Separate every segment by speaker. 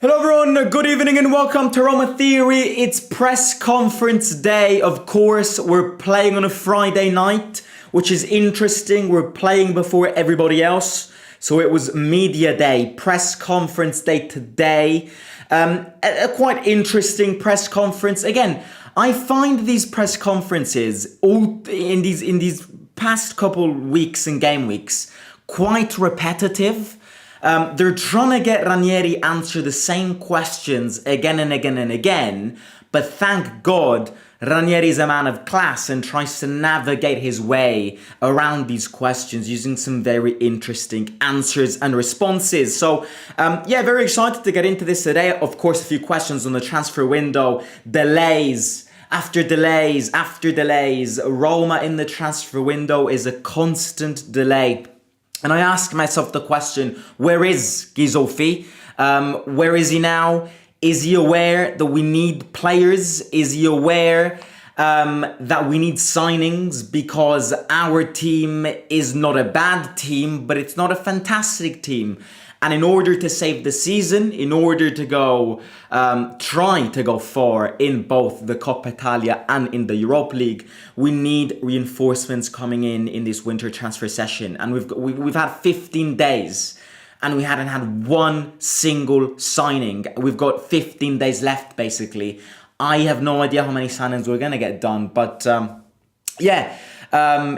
Speaker 1: Hello everyone, good evening and welcome to Roma Theory. It's press conference day. Of course, we're playing on a Friday night, which is interesting. We're playing before everybody else. So it was media day, press conference day today. A quite interesting press conference. Again, I find these press conferences all in these past couple weeks and game weeks quite repetitive. They're trying to get Ranieri answer the same questions again and again and again, but thank God Ranieri is a man of class and tries to navigate his way around these questions using some very interesting answers and responses. So, very excited to get into this today. Of course, a few questions on the transfer window, delays. After delays, Roma in the transfer window is a constant delay. And I ask myself the question, where is Ghisolfi? Where is he now? Is he aware that we need players? Is he aware that we need signings? Because our team is not a bad team, but it's not a fantastic team. And in order to save the season, in order to go, try to go far in both the Coppa Italia and in the Europa League, we need reinforcements coming in this winter transfer session. And we've had 15 days and we hadn't had one single signing. We've got 15 days left, basically. I have no idea how many signings we're going to get done, but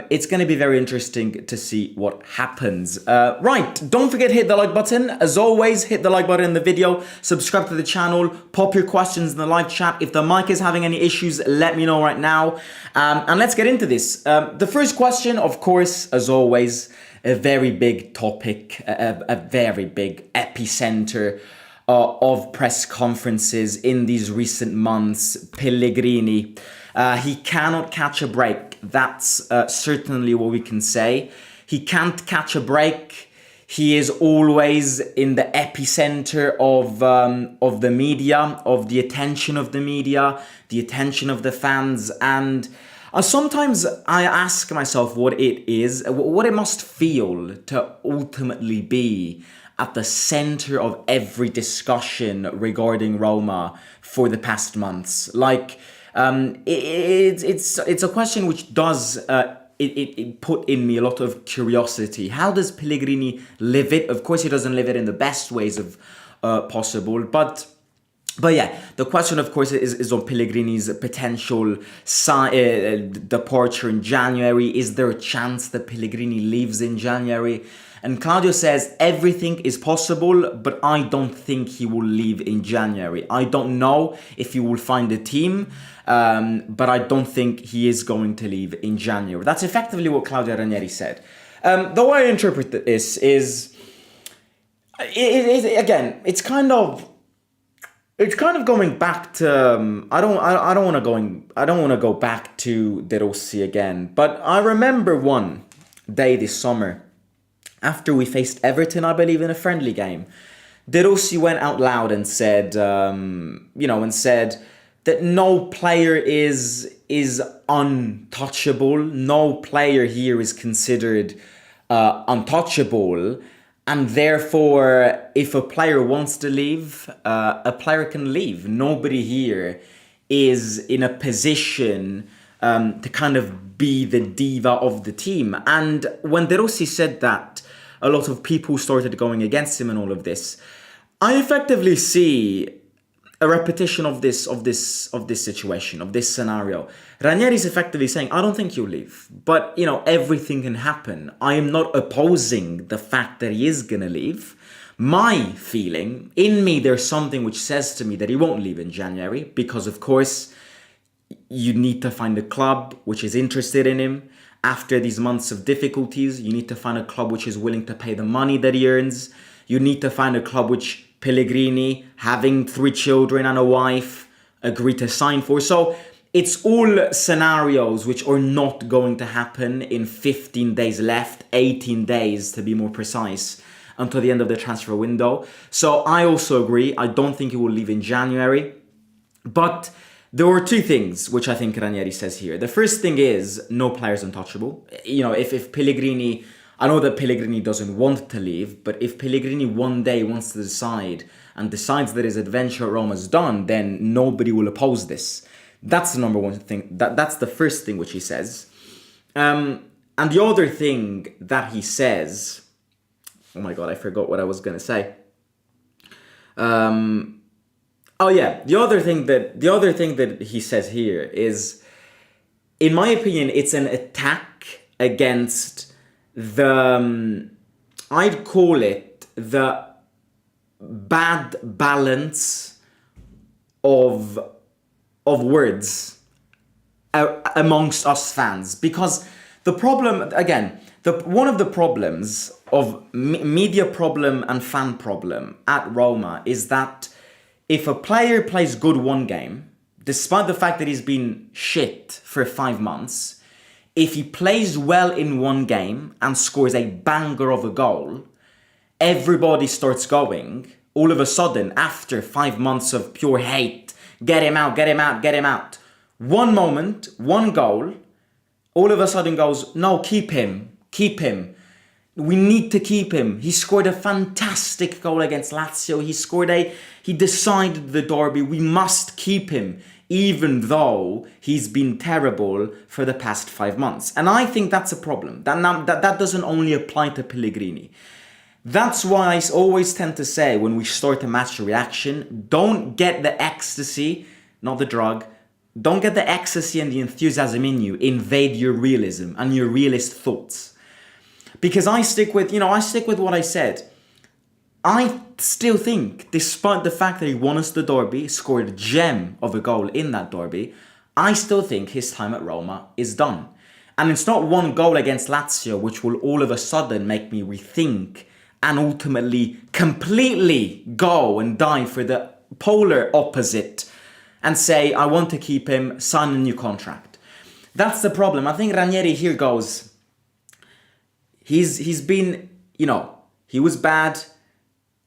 Speaker 1: it's going to be very interesting to see what happens. Right, don't forget to hit the like button. As always, hit the like button in the video, subscribe to the channel, pop your questions in the live chat. If the mic is having any issues, let me know right now. And let's get into this. The first question, of course, as always, a very big topic, a very big epicenter of press conferences in these recent months. Pellegrini. He cannot catch a break. That's certainly what we can say. He can't catch a break. He is always in the epicenter of the media, of the attention of the media, the attention of the fans. And sometimes I ask myself what it is, what it must feel to ultimately be at the center of every discussion regarding Roma for the past months. Like, it's a question which does it put in me a lot of curiosity. How does Pellegrini live it? Of course, he doesn't live it in the best ways of possible, but yeah, the question, of course, is on Pellegrini's potential departure in January. Is there a chance that Pellegrini leaves in January? And Claudio says everything is possible, but I don't think he will leave in January. I don't know if he will find a team, but I don't think he is going to leave in January. That's effectively what Claudio Ranieri said. The way I interpret this is, again, it's kind of going back to. I don't want to go back to De Rossi again. But I remember one day this summer, after we faced Everton, I believe, in a friendly game, De Rossi went out loud and said, that no player is untouchable. No player here is considered untouchable. And therefore, if a player wants to leave, a player can leave. Nobody here is in a position to kind of be the diva of the team. And when De Rossi said that, a lot of people started going against him and all of this. I effectively see a repetition of this situation, of this scenario. Ranieri is effectively saying, I don't think you'll leave, but everything can happen. I am not opposing the fact that he is gonna leave. My feeling, in me, there's something which says to me that he won't leave in January, because of course, you need to find a club which is interested in him. After these months of difficulties, you need to find a club which is willing to pay the money that he earns. You need to find a club which Pellegrini, having 3 children and a wife, agreed to sign for. So it's all scenarios which are not going to happen in 15 days left, 18 days to be more precise, until the end of the transfer window. So I also agree. I don't think he will leave in January. But there were 2 things which I think Ranieri says here. The first thing is no players untouchable. If Pellegrini I know that Pellegrini doesn't want to leave, but if Pellegrini one day wants to decide and decides that his adventure at Roma is done, then nobody will oppose this. That's the number one thing. That's the first thing which he says. And the other thing that he says, oh my God, I forgot what I was going to say. Oh yeah, the other thing that he says here is, in my opinion, it's an attack against the, I'd call it the bad balance of words amongst us fans. Because the problem, again, one of the problems of media problem and fan problem at Roma is that if a player plays good one game, despite the fact that he's been shit for 5 months, if he plays well in one game and scores a banger of a goal, everybody starts going, all of a sudden, after 5 months of pure hate, get him out, get him out, get him out. One moment, one goal, all of a sudden goes, no, keep him, keep him. We need to keep him. He scored a fantastic goal against Lazio. He decided the derby. We must keep him, even though he's been terrible for the past 5 months. And I think that's a problem. That doesn't only apply to Pellegrini. That's why I always tend to say when we start a match reaction, don't get the ecstasy, not the drug. Don't get the ecstasy and the enthusiasm in you. Invade your realism and your realist thoughts. Because I stick with what I said. I still think, despite the fact that he won us the derby, scored a gem of a goal in that derby, I still think his time at Roma is done. And it's not one goal against Lazio which will all of a sudden make me rethink and ultimately completely go and die for the polar opposite and say, I want to keep him, sign a new contract. That's the problem. I think Ranieri here goes, he's been, he was bad,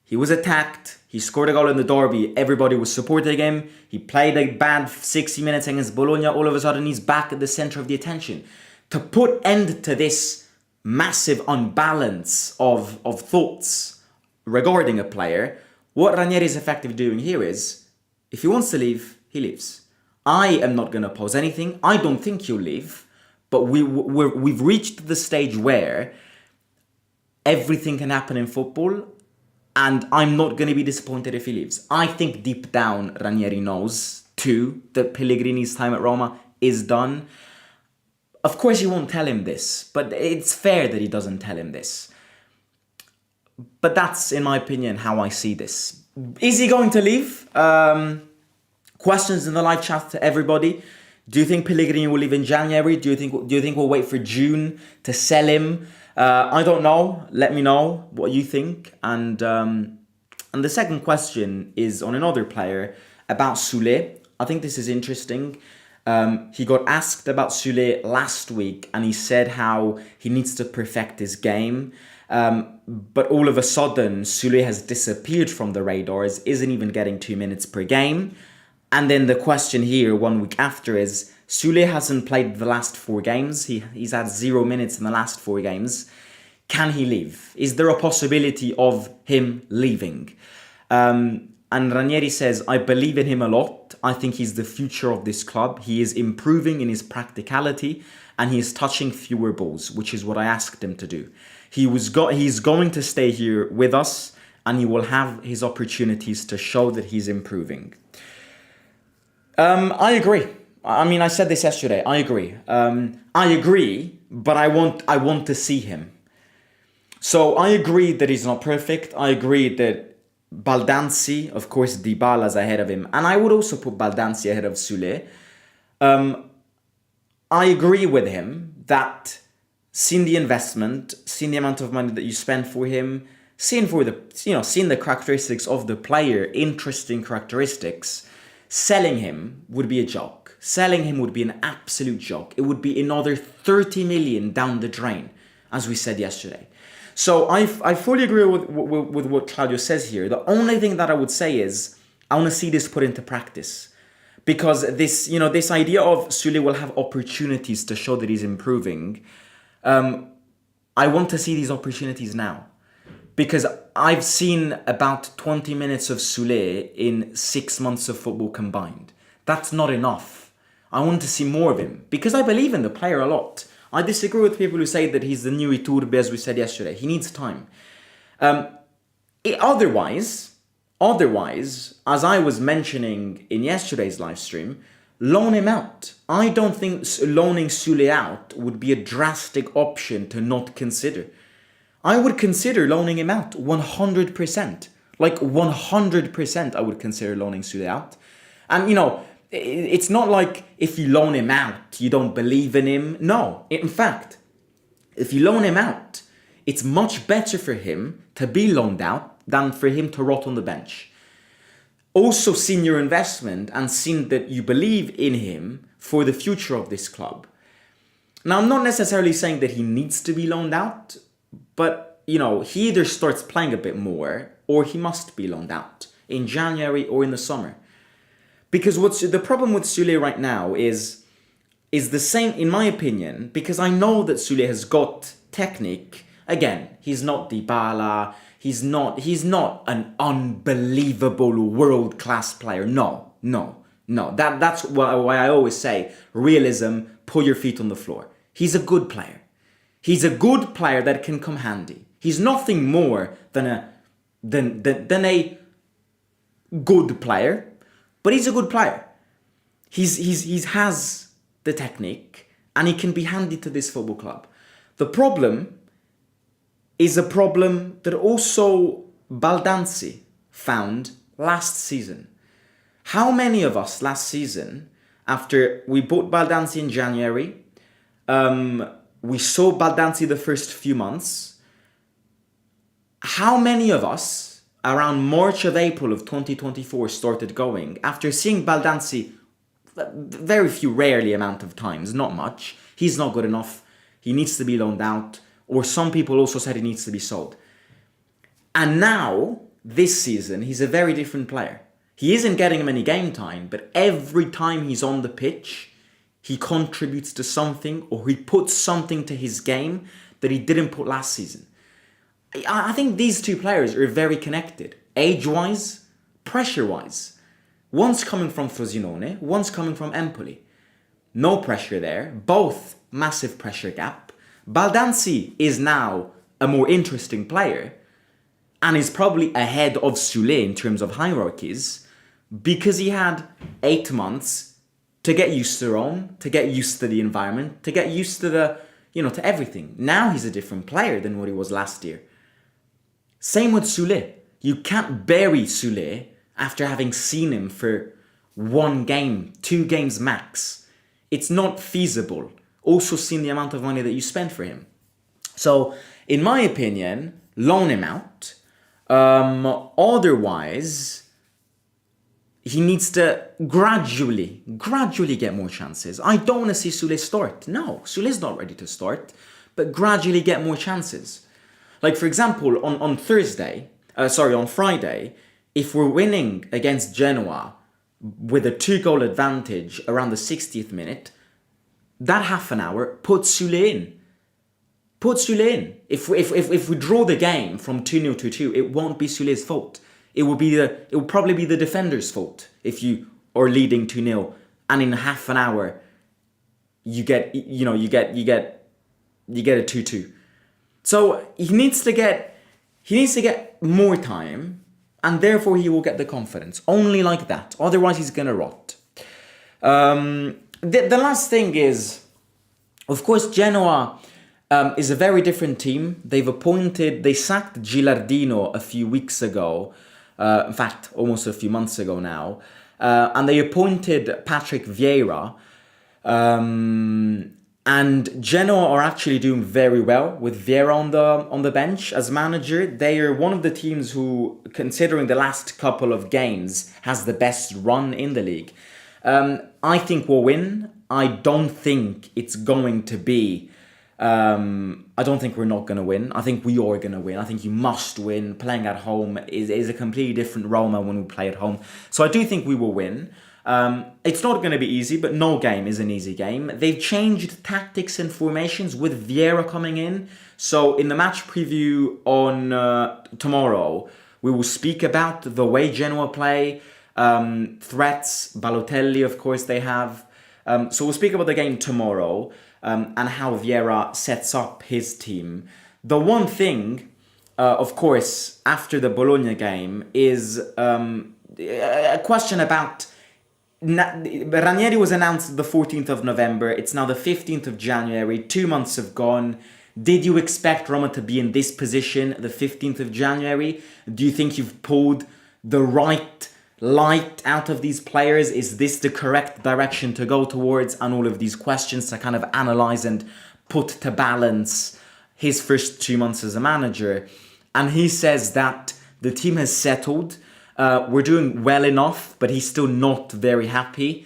Speaker 1: he was attacked, he scored a goal in the derby, everybody was supporting him, he played a bad 60 minutes against Bologna, all of a sudden he's back at the centre of the attention. To put end to this massive unbalance of thoughts regarding a player, what Ranieri is effectively doing here is, if he wants to leave, he leaves. I am not going to oppose anything. I don't think he'll leave, but we've reached the stage where everything can happen in football, and I'm not going to be disappointed if he leaves. I think deep down Ranieri knows too that Pellegrini's time at Roma is done. Of course he won't tell him this, but it's fair that he doesn't tell him this. But that's, in my opinion, how I see this. Is he going to leave? Questions in the live chat to everybody. Do you think Pellegrini will leave in January? Do you think we'll wait for June to sell him? I don't know. Let me know what you think. And the second question is on another player, about Sule. I think this is interesting. He got asked about Sule last week and he said how he needs to perfect his game. But all of a sudden, Sule has disappeared from the radars, isn't even getting 2 minutes per game. And then the question here, 1 week after, is Sule hasn't played the last 4 games. He's had 0 minutes in the last 4 games. Can he leave? Is there a possibility of him leaving? And Ranieri says, I believe in him a lot. I think he's the future of this club. He is improving in his practicality and he is touching fewer balls, which is what I asked him to do. He's going to stay here with us and he will have his opportunities to show that he's improving. I agree. I mean, I said this yesterday. I agree. But I want to see him. So I agree that he's not perfect. I agree that Baldanzi, of course, Dybala's ahead of him. And I would also put Baldanzi ahead of Sule. I agree with him that seeing the investment, seeing the amount of money that you spend for him, seeing the characteristics of the player, interesting characteristics, selling him would be a joke. Selling him would be an absolute joke. It would be another 30 million down the drain, as we said yesterday. So I fully agree with what Claudio says here. The only thing that I would say is I want to see this put into practice. Because this idea of Sule will have opportunities to show that he's improving, I want to see these opportunities now. Because I've seen about 20 minutes of Sule in 6 months of football combined. That's not enough. I want to see more of him because I believe in the player a lot. I disagree with people who say that he's the new Iturbe, as we said yesterday. He needs time. Otherwise, as I was mentioning in yesterday's live stream, loan him out. I don't think loaning Sule out would be a drastic option to not consider. I would consider loaning him out 100%. Like 100% I would consider loaning Sule out. And it's not like if you loan him out, you don't believe in him. No, in fact, if you loan him out, it's much better for him to be loaned out than for him to rot on the bench. Also seen your investment and seen that you believe in him for the future of this club. Now, I'm not necessarily saying that he needs to be loaned out, but, he either starts playing a bit more or he must be loaned out in January or in the summer. Because what's the problem with Sule right now is the same, in my opinion, because I know that Sule has got technique. Again, he's not Dybala. He's not an unbelievable world-class player. No. That's why I always say, realism, put your feet on the floor. He's a good player. He's a good player that can come handy. He's nothing more than a good player, but he's a good player. He has the technique and he can be handy to this football club. The problem is a problem that also Baldanzi found last season. How many of us last season, after we bought Baldanzi in January, we saw Baldanzi the first few months, how many of us around March of April of 2024 started going after seeing Baldanzi very few, rarely amount of times, not much. He's not good enough. He needs to be loaned out. Or some people also said he needs to be sold. And now, this season, he's a very different player. He isn't getting many game time, but every time he's on the pitch, he contributes to something or he puts something to his game that he didn't put last season. I think these two players are very connected, age-wise, pressure-wise. One's coming from Frosinone, one's coming from Empoli. No pressure there, both massive pressure gap. Baldanzi is now a more interesting player and is probably ahead of Sule in terms of hierarchies because he had 8 months to get used to Rome, to get used to the environment, to get used to to everything. Now he's a different player than what he was last year. Same with Sule. You can't bury Sule after having seen him for 1 game, 2 games max. It's not feasible. Also seen the amount of money that you spent for him. So, in my opinion, loan him out. Otherwise, he needs to gradually get more chances. I don't want to see Sule start. No, Sule's not ready to start, but gradually get more chances. Like, for example, on Friday, if we're winning against Genoa with a 2-goal advantage around the 60th minute, that half an hour, put Sule in. Put Sule in. If we draw the game from 2-0 to 2, it won't be Sule's fault. It will probably be the defender's fault if you are leading 2-0 and in half an hour you get a 2-2. So he needs to get more time and therefore he will get the confidence. Only like that. Otherwise he's gonna rot. The last thing is, of course, Genoa is a very different team. They sacked Gilardino a few weeks ago, in fact, almost a few months ago now, and they appointed Patrick Vieira, and Genoa are actually doing very well with Vieira on the bench as manager. They are one of the teams who, considering the last couple of games, has the best run in the league. I think we'll win. I don't think it's going to be... I don't think we're not going to win. I think we are going to win. I think you must win. Playing at home is a completely different Roma when we play at home. So I do think we will win. It's not going to be easy, but no game is an easy game. They've changed tactics and formations with Vieira coming in. So in the match preview on tomorrow, we will speak about the way Genoa play, threats, Balotelli, of course, they have. So we'll speak about the game tomorrow and how Vieira sets up his team. The one thing, of course, after the Bologna game is a question about... Ranieri was announced the 14th of November. It's now the 15th of January. 2 months have gone. Did you expect Roma to be in this position the 15th of January? Do you think you've pulled the right light out of these players? Is this the correct direction to go towards? And all of these questions to kind of analyze and put to balance his first 2 months as a manager. And he says that the team has settled. We're doing well enough, but he's still not very happy,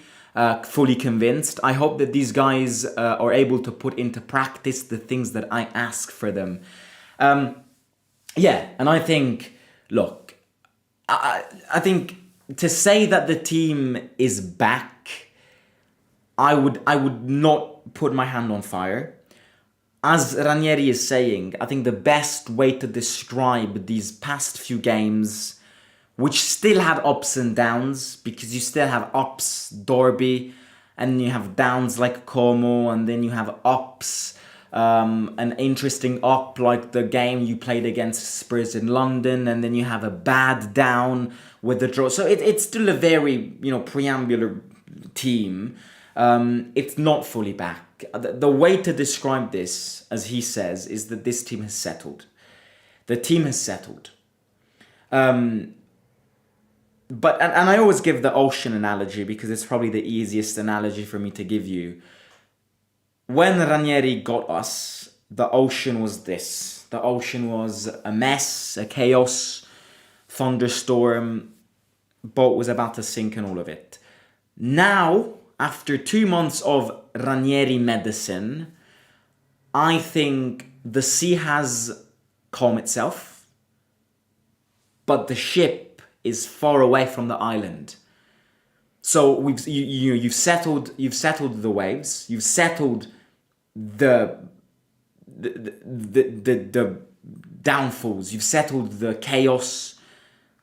Speaker 1: fully convinced. I hope that these guys are able to put into practice the things that I ask for them. And I think, look, I think to say that the team is back, I would not put my hand on fire. As Ranieri is saying, I think the best way to describe these past few games, which still had ups and downs, because you still have ups, Derby, and you have downs like Como, and then you have ups, an interesting up like the game you played against Spurs in London, and then you have a bad down with the draw. So it's still a very, preambular team. It's not fully back. The way to describe this, as he says, is that this team has settled. The team has settled. But I always give the ocean analogy because it's probably the easiest analogy for me to give you. When Ranieri got us, the ocean was this. The ocean was a mess, a chaos, thunderstorm, boat was about to sink and all of it. Now, after 2 months of Ranieri medicine, I think the sea has calmed itself, but the ship is far away from the island. So you've settled the waves, you've settled the downfalls, you've settled the chaos,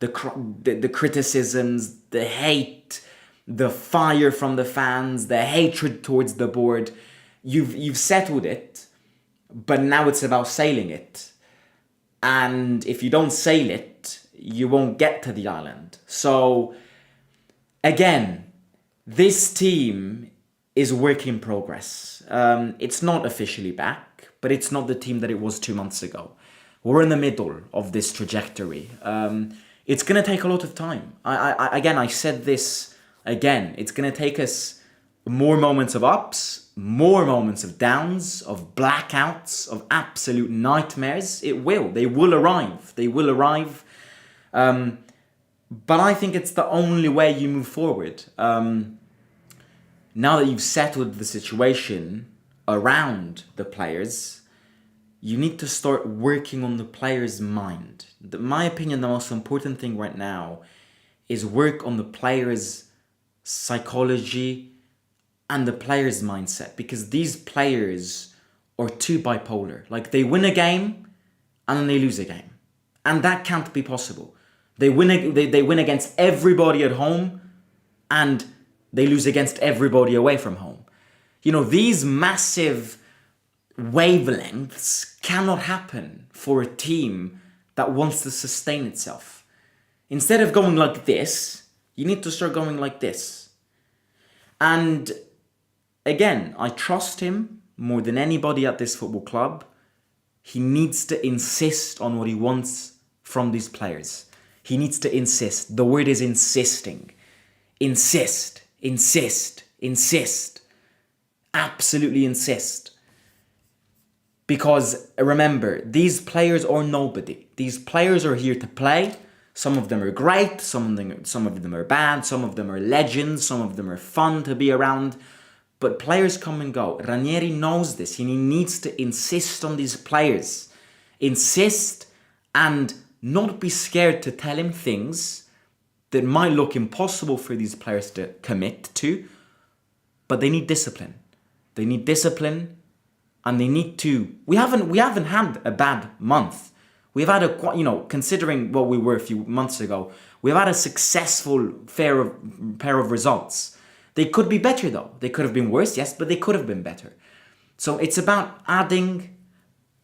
Speaker 1: the criticisms, the hate, the fire from the fans, the hatred towards the board. You've settled it, but now it's about sailing it. And if you don't sail it, you won't get to the island. So again, this team is work in progress. It's not officially back, but it's not the team that it was 2 months ago. We're in the middle of this trajectory. It's going to take a lot of time. I said this again. It's going to take us more moments of ups, more moments of downs, of blackouts, of absolute nightmares. It will. They will arrive. They will arrive. But I think it's the only way you move forward. Now that you've settled the situation around the players, you need to start working on the player's mind. In my opinion, the most important thing right now is work on the player's psychology and the player's mindset, because these players are too bipolar. Like, they win a game and then they lose a game. And that can't be possible. They win against everybody at home and they lose against everybody away from home. These massive wavelengths cannot happen for a team that wants to sustain itself. Instead of going like this, you need to start going like this. And again, I trust him more than anybody at this football club. He needs to insist on what he wants from these players. He needs to insist. The word is insisting. Insist, insist, insist. Absolutely insist. Because remember, these players are nobody. These players are here to play. Some of them are great, some of them are bad, some of them are legends, some of them are fun to be around. But players come and go. Ranieri knows this. He needs to insist on these players. Insist and not be scared to tell him things that might look impossible for these players to commit to, but they need discipline. They need discipline, and they need to. We haven't had a bad month. We've had considering what we were a few months ago, we've had a successful pair of results. They could be better though. They could have been worse, yes, but they could have been better. So it's about adding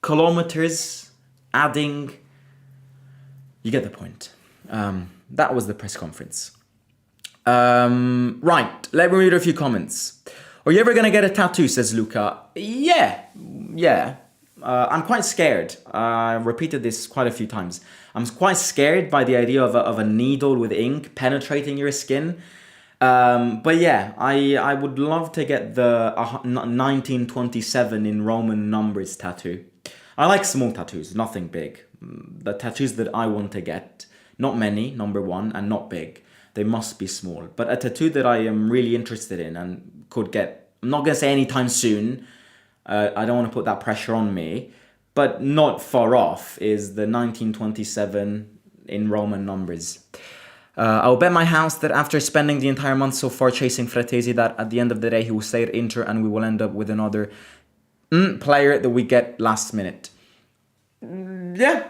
Speaker 1: kilometers, you get the point. That was the press conference. Right, let me read a few comments. Are you ever going to get a tattoo, says Luca? Yeah. I'm quite scared. I repeated this quite a few times. I'm quite scared by the idea of a needle with ink penetrating your skin. But yeah, I would love to get the 1927 in Roman numbers tattoo. I like small tattoos, nothing big. The tattoos that I want to get, not many, number one, and not big. They must be small. But a tattoo that I am really interested in and could get, I'm not going to say anytime soon. I don't want to put that pressure on me, but not far off, is the 1927 in Roman numbers. I'll bet my house that after spending the entire month so far chasing Fratesi, that at the end of the day he will stay at Inter and we will end up with another player that we get last minute. Yeah,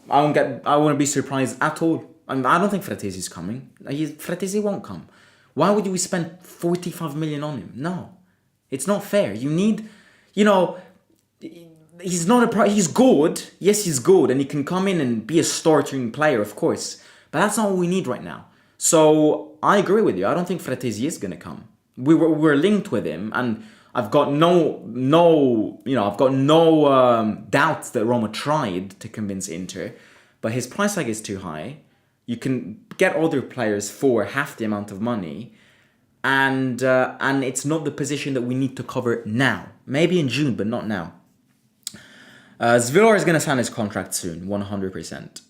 Speaker 1: I wouldn't be surprised at all. I don't think Fratesi is coming. Fratesi won't come. Why would we spend 45 million on him? No, it's not fair. You need, he's good. Yes, he's good, and he can come in and be a starting player, of course. But that's not what we need right now. So I agree with you. I don't think Fratesi is gonna come. We're linked with him, and I've got no doubts that Roma tried to convince Inter, but his price tag is too high. You can get other players for half the amount of money, and it's not the position that we need to cover now. Maybe in June, but not now. Zvilar is going to sign his contract soon, 100%.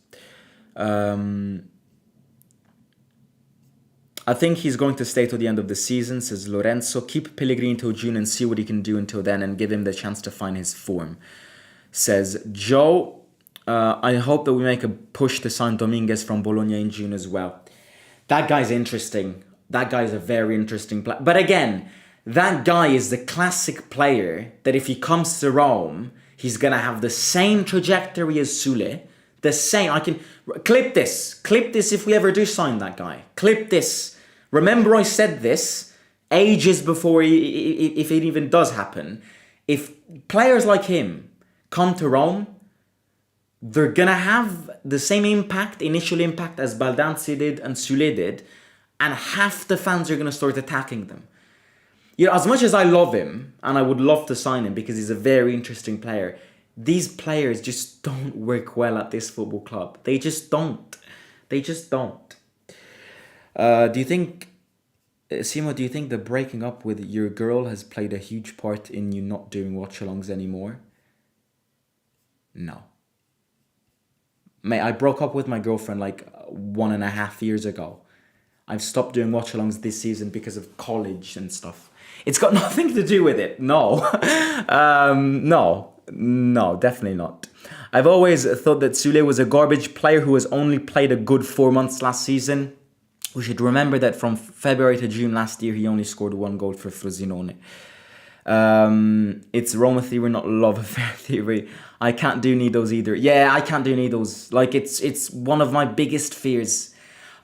Speaker 1: I think he's going to stay till the end of the season, says Lorenzo. Keep Pellegrini till June and see what he can do until then and give him the chance to find his form, says Joe. I hope that we make a push to sign Dominguez from Bologna in June as well. That guy's interesting. That guy's a very interesting player. But again, that guy is the classic player that if he comes to Rome, he's going to have the same trajectory as Sule. The same. I can clip this. Clip this if we ever do sign that guy. Clip this. Remember I said this ages before if it even does happen. If players like him come to Rome, they're going to have the same initial impact as Baldanzi did and Sule did, and half the fans are going to start attacking them. As much as I love him, and I would love to sign him because he's a very interesting player, these players just don't work well at this football club. They just don't. Do you think, Simo, do you think the breaking up with your girl has played a huge part in you not doing watch-alongs anymore? No. Mate, I broke up with my girlfriend like 1.5 years ago. I've stopped doing watch-alongs this season because of college and stuff. It's got nothing to do with it. No. No, definitely not. I've always thought that Sule was a garbage player who has only played a good 4 months last season. We should remember that from February to June last year, he only scored 1 goal for Frosinone. It's Roma Theory, not Love Affair Theory. I can't do needles either. Yeah, I can't do needles. Like, it's one of my biggest fears.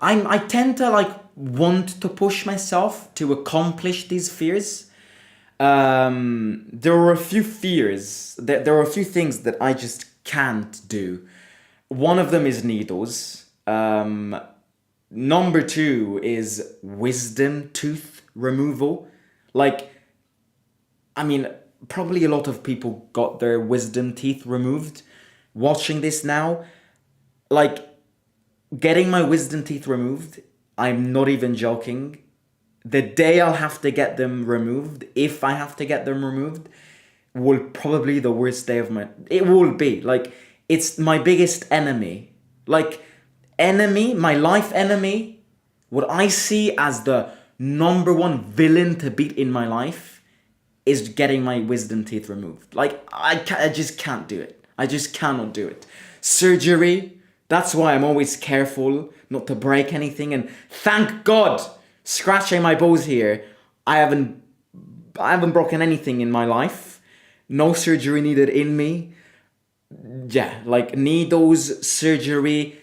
Speaker 1: I tend to want to push myself to accomplish these fears. There were a few fears. There are a few things that I just can't do. One of them is needles. Number 2 is wisdom tooth removal. Probably a lot of people got their wisdom teeth removed. Watching this now, getting my wisdom teeth removed, I'm not even joking. The day I'll have to get them removed, if I have to get them removed, will probably the worst day of it will be. It's my biggest enemy. My life enemy, what I see as the number 1 villain to beat in my life is getting my wisdom teeth removed. I just can't do it. I just cannot do it. Surgery, That's why I'm always careful not to break anything. And thank God, scratching my balls here, I haven't broken anything in my life. No surgery needed in me. Yeah, like needles, surgery,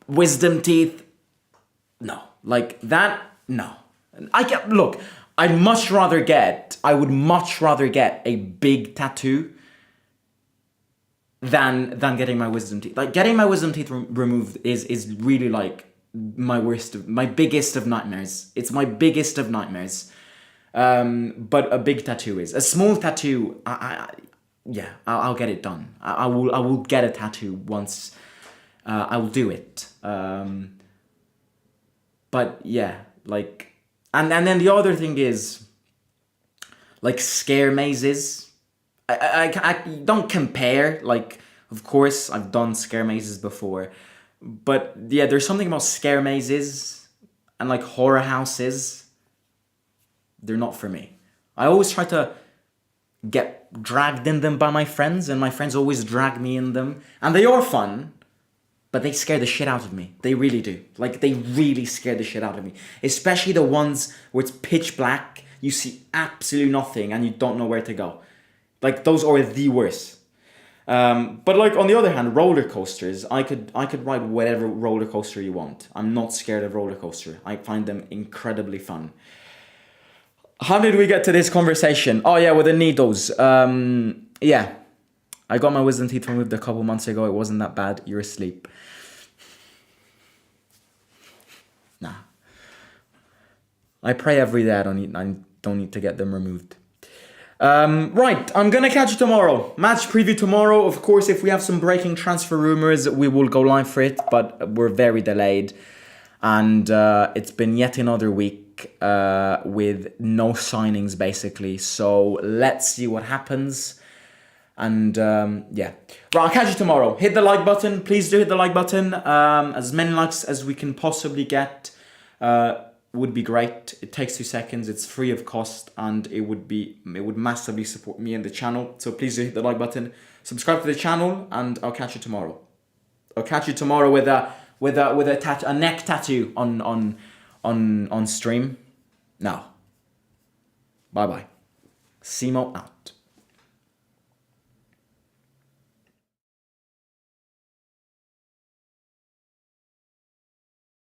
Speaker 1: wisdom teeth. No, like that. No, look. I would much rather get a big tattoo than getting my wisdom teeth. Like getting my wisdom teeth removed is really like my biggest of nightmares. It's my biggest of nightmares. But a big tattoo is a small tattoo. I'll get it done. I will get a tattoo once. I will do it. But yeah, like, and then the other thing is, like, scare mazes. I don't compare. Like, of course, I've done scare mazes before, but yeah, there's something about scare mazes and like horror houses. They're not for me. I always try to get dragged in them by my friends, and my friends always drag me in them, and they are fun, but they scare the shit out of me. They really do. Like, they really scare the shit out of me. Especially the ones where it's pitch black, you see absolutely nothing, and you don't know where to go. Like, those are the worst. But like, on the other hand, roller coasters, I could ride whatever roller coaster you want. I'm not scared of roller coaster. I find them incredibly fun. How did we get to this conversation? Oh yeah, with the needles. Yeah. I got my wisdom teeth removed a couple months ago. It wasn't that bad. You're asleep. Nah. I pray every day I don't need to get them removed. Right, I'm gonna catch you tomorrow. Match preview tomorrow. Of course, if we have some breaking transfer rumors, we will go live for it, but we're very delayed. And it's been yet another week with no signings, basically. So let's see what happens. And yeah. Right, I'll catch you tomorrow. Hit the like button. Please do hit the like button. As many likes as we can possibly get would be great. It takes 2 seconds. It's free of cost, and it would massively support me and the channel. So please do hit the like button. Subscribe to the channel, and I'll catch you tomorrow. I'll catch you tomorrow with a neck tattoo on stream. Now. Bye bye. Simo out.